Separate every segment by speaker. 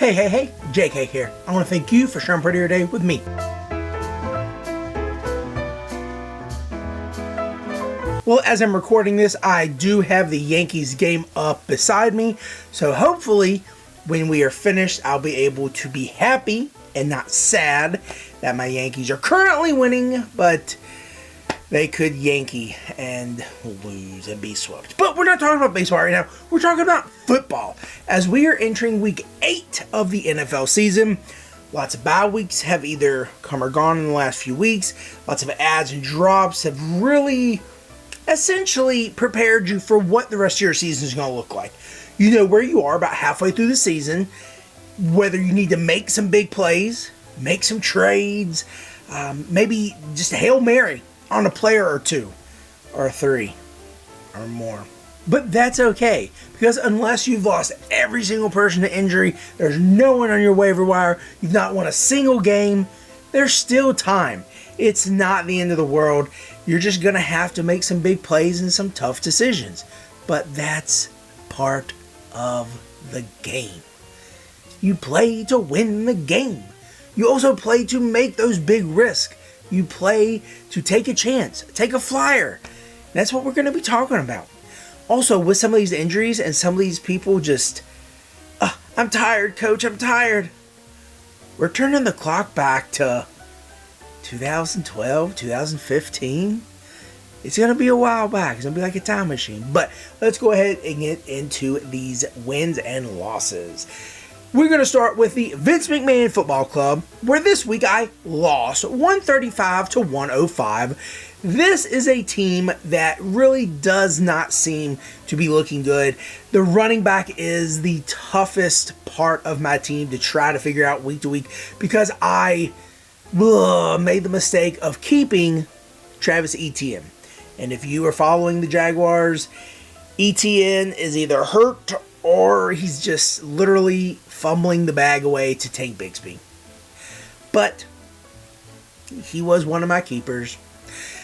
Speaker 1: Hey, JK here. I want to thank you for sharing part of your day with me. Well, as I'm recording this, I do have the Yankees game up beside me, so hopefully when we are finished, I'll be able to be happy and not sad that my Yankees are currently winning, but they could Yankee and lose and be swept. But we're not talking about baseball right now. We're talking about football. As we are entering week 8 of the NFL season, lots of bye weeks have either come or gone in the last few weeks. Lots of adds and drops have really essentially prepared you for what the rest of your season is going to look like. You know where you are about halfway through the season, whether you need to make some big plays, make some trades, maybe just a Hail Mary on a player or two, or three, or more. But that's okay, because unless you've lost every single person to injury, there's no one on your waiver wire, you've not won a single game, there's still time. It's not the end of the world. You're just going to have to make some big plays and some tough decisions. But that's part of the game. You play to win the game. You also play to make those big risks. You play to take a chance, take a flyer. That's what we're going to be talking about. Also, with some of these injuries and some of these people just, I'm tired, coach, I'm tired. We're turning the clock back to 2012, 2015. It's going to be a while back. It's going to be like a time machine. But let's go ahead and get into these wins and losses. We're going to start with the Vince McMahon Football Club, where this week I lost 135 to 105. This is a team that really does not seem to be looking good. The running back is the toughest part of my team to try to figure out week to week because I made the mistake of keeping Travis Etienne. And if you are following the Jaguars, Etienne is either hurt or he's just literally fumbling the bag away to Tank Bigsby. But he was one of my keepers.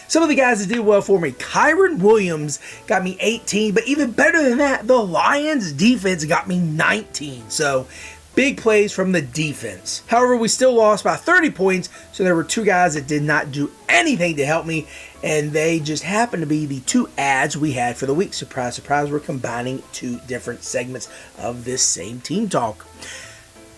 Speaker 1: Some of the guys that did well for me, Kyron Williams got me 18, but even better than that, the Lions defense got me 19. So big plays from the defense. However, we still lost by 30 points, so there were two guys that did not do anything to help me, and they just happened to be the two ads we had for the week. Surprise, surprise, we're combining two different segments of this same team talk.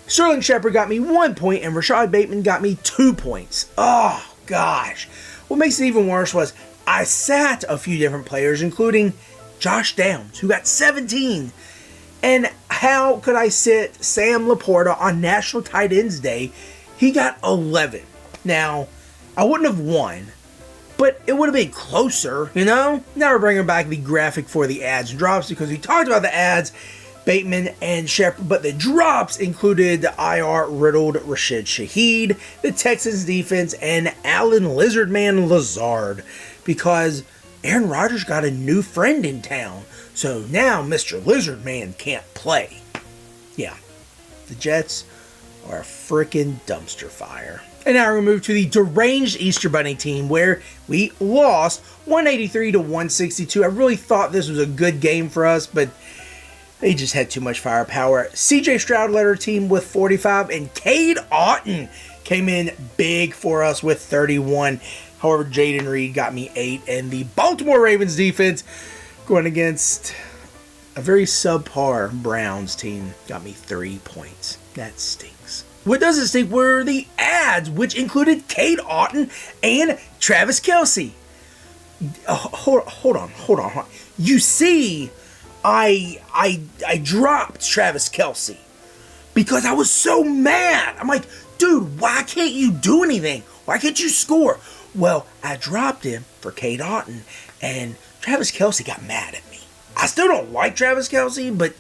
Speaker 1: Sterling Shepard got me 1 point, and Rashad Bateman got me 2 points. Oh, gosh. What makes it even worse was I sat a few different players, including Josh Downs, who got 17. And how could I sit Sam Laporta on National Tight Ends Day? He got 11. Now, I wouldn't have won, but it would have been closer, you know? Now we're bringing back the graphic for the ads and drops because we talked about the ads, Bateman and Shepard, but the drops included the IR-riddled Rashid Shaheed, the Texans defense, and Alan Lizardman Lazard because Aaron Rodgers got a new friend in town. So now Mr. Lizardman can't play. Yeah, the Jets are a freaking dumpster fire. And now we move to the deranged Easter Bunny team where we lost 183 to 162. I really thought this was a good game for us, but they just had too much firepower. CJ Stroud led our team with 45, and Cade Otton came in big for us with 31. However, Jaden Reed got me 8, and the Baltimore Ravens defense going against a very subpar Browns team got me 3 points. That stinks. What doesn't stink were the ads, which included Cade Otton and Travis Kelce. Hold on. You see, I dropped Travis Kelce because I was so mad. I'm like, dude, why can't you do anything? Why can't you score? Well, I dropped him for Cade Otton, and Travis Kelce got mad at me. I still don't like Travis Kelce, but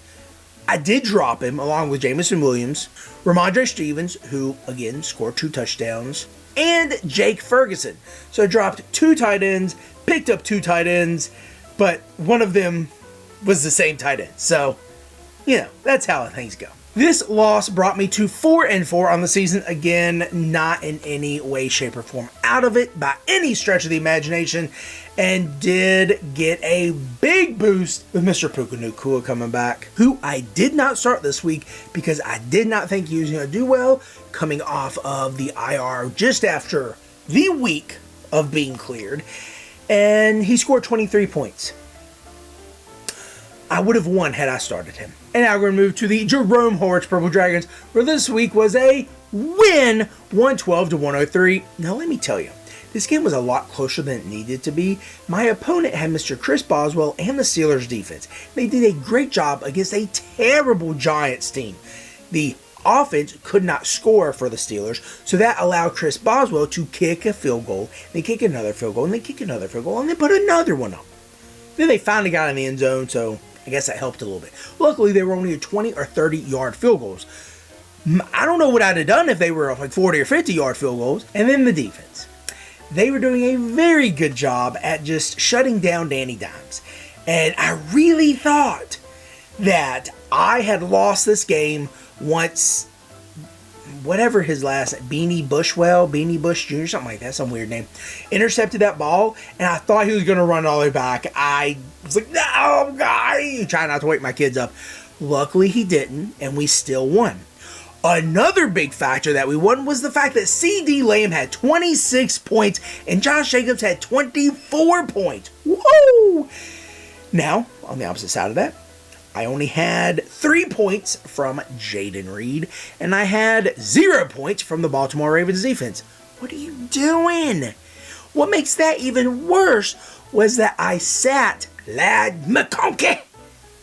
Speaker 1: I did drop him along with Jameson Williams, Ramondre Stevens, who, again, scored 2 touchdowns, and Jake Ferguson. So I dropped 2 tight ends, picked up 2 tight ends, but one of them was the same tight end. So, you know, that's how things go. This loss brought me to 4-4 on the season. Again, not in any way, shape, or form out of it by any stretch of the imagination. And did get a big boost with Mr. Puka Nacua coming back, who I did not start this week because I did not think he was going to do well coming off of the IR just after the week of being cleared. And he scored 23 points. I would have won had I started him. And now we're going to move to the Jerome Horwich Purple Dragons, where this week was a win, 112-103. Now let me tell you, this game was a lot closer than it needed to be. My opponent had Mr. Chris Boswell and the Steelers defense. They did a great job against a terrible Giants team. The offense could not score for the Steelers, so that allowed Chris Boswell to kick a field goal, then kick another field goal, and then kick another field goal, and then put another one up. Then they finally got in the end zone, so I guess that helped a little bit. Luckily, they were only 20 or 30 yard field goals. I don't know what I'd have done if they were like 40 or 50 yard field goals. And then the defense. They were doing a very good job at just shutting down Danny Dimes. And I really thought that I had lost this game once, whatever his last, Beanie Bush Jr., something like that, some weird name, intercepted that ball, and I thought he was going to run all the way back. I was like, no, guy, trying not to wake my kids up. Luckily, he didn't, and we still won. Another big factor that we won was the fact that C.D. Lamb had 26 points, and Josh Jacobs had 24 points. Woo! Now, on the opposite side of that, I only had 3 points from Jaden Reed, and I had 0 points from the Baltimore Ravens defense. What are you doing? What makes that even worse was that I sat Lad McConkey,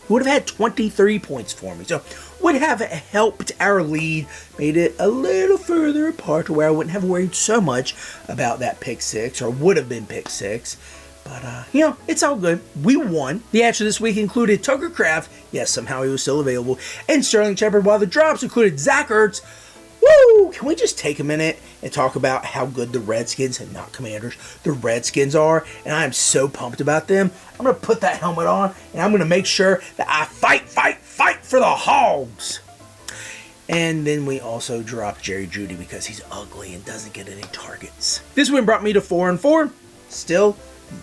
Speaker 1: who would have had 23 points for me. So would have helped our lead, made it a little further apart to where I wouldn't have worried so much about that pick six, or would have been pick six. But, it's all good. We won. The action this week included Tucker Kraft. Yes, somehow he was still available. And Sterling Shepard, while the drops included Zach Ertz. Woo! Can we just take a minute and talk about how good the Redskins, and not Commanders, the Redskins are? And I am so pumped about them. I'm going to put that helmet on, and I'm going to make sure that I fight for the Hogs. And then we also dropped Jerry Jeudy because he's ugly and doesn't get any targets. This win brought me to 4-4. Still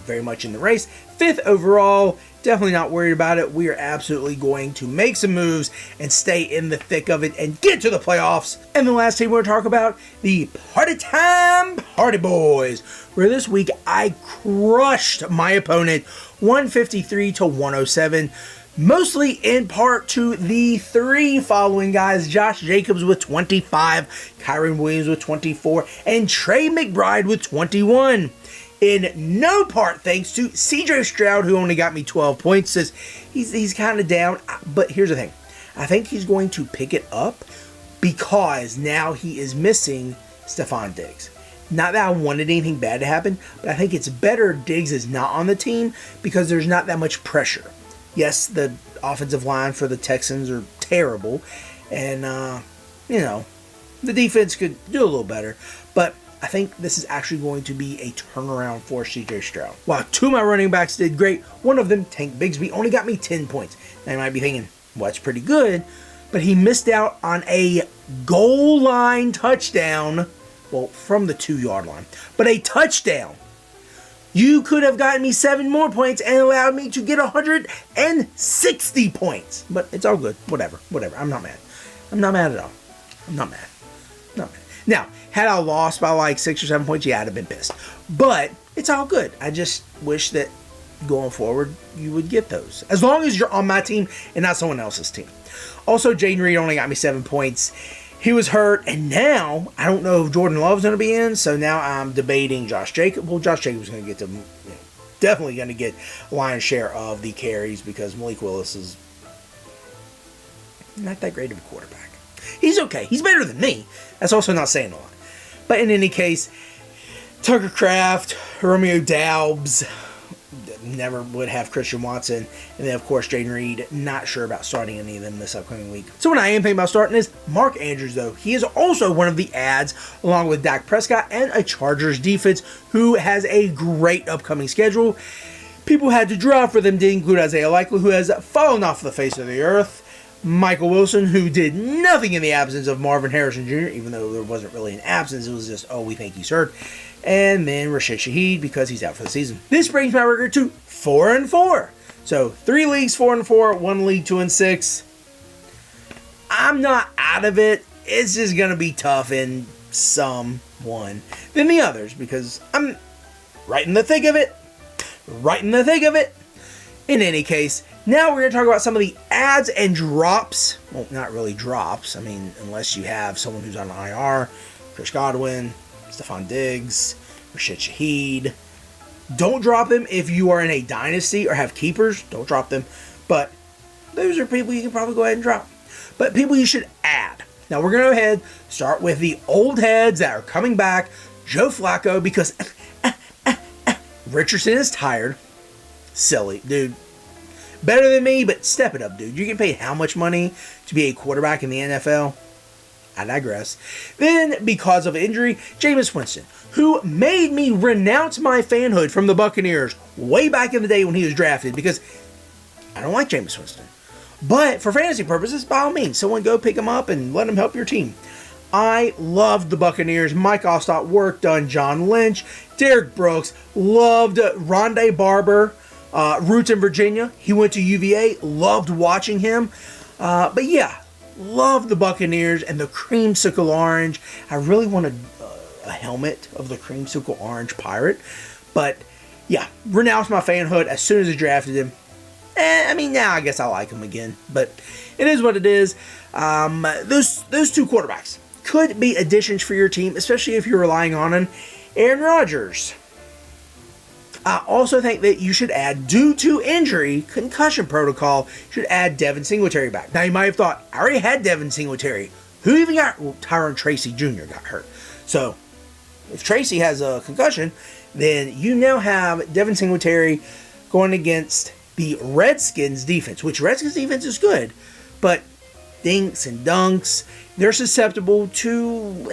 Speaker 1: very much in the race. 5th overall. Definitely not worried about it. We are absolutely going to make some moves and stay in the thick of it and get to the playoffs. And the last team we're going to talk about, the Party Time Party Boys, where this week I crushed my opponent 153-107. Mostly in part to the 3 following guys: Josh Jacobs with 25, Kyron Williams with 24, and Trey McBride with 21. In no part thanks to CJ Stroud, who only got me 12 points. Says he's kind of down, but here's the thing. I think he's going to pick it up because now he is missing Stephon Diggs. Not that I wanted anything bad to happen, but I think it's better Diggs is not on the team because there's not that much pressure. Yes, the offensive line for the Texans are terrible, and, the defense could do a little better, but I think this is actually going to be a turnaround for CJ Stroud. While 2 of my running backs did great, one of them, Tank Bigsby, only got me 10 points. Now you might be thinking, well, that's pretty good, but he missed out on a goal line touchdown, well, from the 2-yard line, but a touchdown. You could have gotten me 7 more points and allowed me to get 160 points. But it's all good. Whatever. I'm not mad. I'm not mad at all. I'm not mad. Now, had I lost by like 6 or 7 points, yeah, I'd have been pissed. But it's all good. I just wish that going forward, you would get those. As long as you're on my team and not someone else's team. Also, Jaden Reed only got me 7 points. He was hurt, and now I don't know if Jordan Love's going to be in, so now I'm debating Josh Jacobs. Well, Josh Jacobs is going to get definitely going to get a lion's share of the carries because Malik Willis is not that great of a quarterback. He's okay. He's better than me. That's also not saying a lot. But in any case, Tucker Kraft, Romeo Doubs, never would have Christian Watson, and then of course Jaden Reed, not sure about starting any of them this upcoming week. So what I am thinking about starting is Mark Andrews, though. He is also one of the adds, along with Dak Prescott and a Chargers defense who has a great upcoming schedule. People had to drop for them to include Isaiah Likely, who has fallen off the face of the earth. Michael Wilson, who did nothing in the absence of Marvin Harrison Jr., even though there wasn't really an absence. It was just, oh, we think he's hurt. And then Rashid Shaheed, because he's out for the season. This brings my record to 4-4. So 3 leagues 4-4, 1 league 2-6. I'm not out of it. It's just going to be tough in some one than the others, because I'm right in the thick of it. Right in the thick of it. In any case, now we're going to talk about some of the adds and drops. Well, not really drops. I mean, unless you have someone who's on IR. Chris Godwin, Stephon Diggs, Rashid Shaheed. Don't drop them if you are in a dynasty or have keepers. Don't drop them. But those are people you can probably go ahead and drop. But people you should add. Now we're going to go ahead, start with the old heads that are coming back. Joe Flacco, because Richardson is tired. Silly, dude. Better than me, but step it up, dude. You get paid how much money to be a quarterback in the NFL? I digress. Then, because of injury, Jameis Winston, who made me renounce my fanhood from the Buccaneers way back in the day when he was drafted, because I don't like Jameis Winston. But for fantasy purposes, by all means, someone go pick him up and let him help your team. I loved the Buccaneers. Mike Ostad worked on John Lynch. Derek Brooks. Loved Rondé Barber. Roots in Virginia. He went to UVA. Loved watching him. But yeah, loved the Buccaneers and the creamsicle orange. I really wanted a helmet of the creamsicle orange pirate. But yeah, renounced my fanhood as soon as I drafted him. I mean, now I guess I like him again. But it is what it is. Those two quarterbacks could be additions for your team, especially if you're relying on an Aaron Rodgers. I also think that you should add, due to injury, concussion protocol, you should add Devin Singletary back. Now, you might have thought, I already had Devin Singletary. Who even got... Well, Tyron Tracy Jr. got hurt. So, if Tracy has a concussion, then you now have Devin Singletary going against the Redskins defense, which Redskins defense is good, but dinks and dunks, they're susceptible to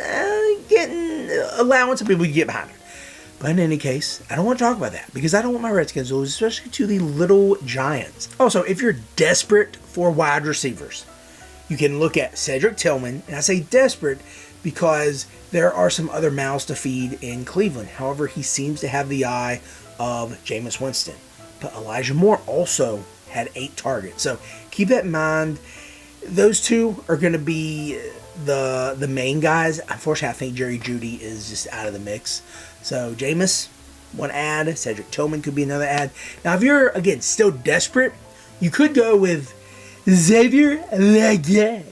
Speaker 1: getting allowance of people to get behind it. But in any case, I don't want to talk about that because I don't want my Redskins to lose, especially to the Little Giants. Also, if you're desperate for wide receivers, you can look at Cedric Tillman, and I say desperate because there are some other mouths to feed in Cleveland. However, he seems to have the eye of Jameis Winston. But Elijah Moore also had 8 targets. So keep that in mind. Those two are going to be the main guys. Unfortunately, I think Jerry Jeudy is just out of the mix. So Jameis, one ad. Cedric Tillman could be another ad. Now, if you're, again, still desperate, you could go with Xavier Leggett.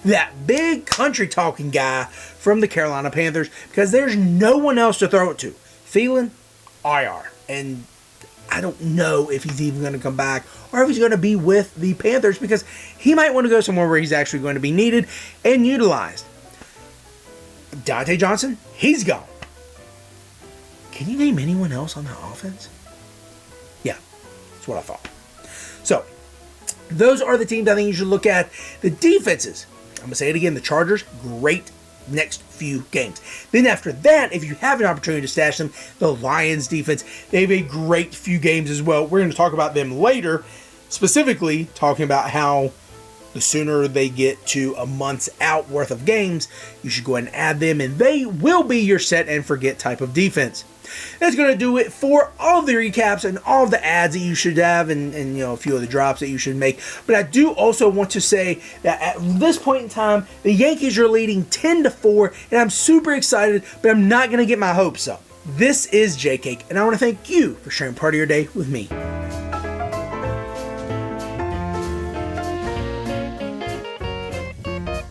Speaker 1: That big country-talking guy from the Carolina Panthers, because there's no one else to throw it to. Thielen, IR. And I don't know if he's even going to come back or if he's going to be with the Panthers, because he might want to go somewhere where he's actually going to be needed and utilized. Dante Johnson, he's gone. Can you name anyone else on that offense? Yeah, that's what I thought. So, those are the teams I think you should look at. The defenses, I'm going to say it again, the Chargers, great next few games. Then after that, if you have an opportunity to stash them, the Lions defense, they have a great few games as well. We're going to talk about them later, specifically talking about how the sooner they get to a month's out worth of games, you should go ahead and add them, and they will be your set and forget type of defense. That's going to do it for all of the recaps and all of the ads that you should have, and you know, a few of the drops that you should make. But I do also want to say that at this point in time, the Yankees are leading 10-4, and I'm super excited, but I'm not going to get my hopes up. This is J-Cake, and I want to thank you for sharing part of your day with me.